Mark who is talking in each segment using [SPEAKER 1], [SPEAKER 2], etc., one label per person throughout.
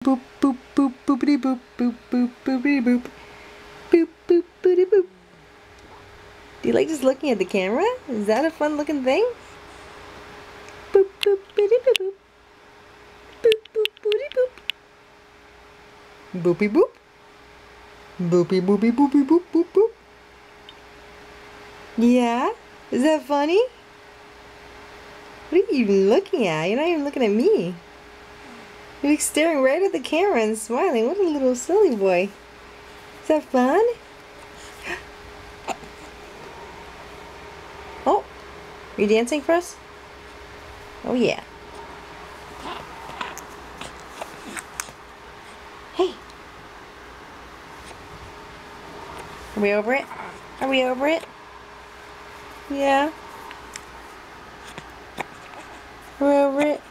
[SPEAKER 1] Boop boop boop boopity boop boop boop boopity boop boop boop boopity boop. Do you like just looking at the camera? Is that a fun looking thing? Boop boop boopity boop boop boop boop boopity boop boopy boop boopy boopy boopy boop boop boop. Yeah? Is that funny? What are you even looking at? You're not even looking at me. You're like staring right at the camera and smiling. What a little silly boy. Is that fun? Oh, you dancing for us? Oh yeah. Hey. Are we over it? Are we over it? Yeah. We're over it.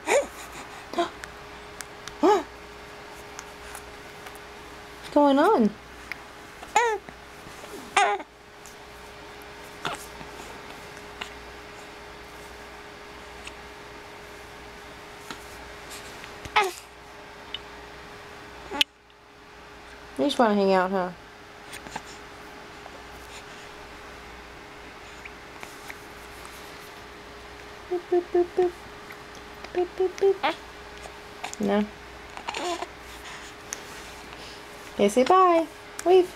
[SPEAKER 1] What's going on? You just want to hang out, huh? Boop, boop, boop, boop. Boop, boop, boop. No. Okay, say bye. Wave.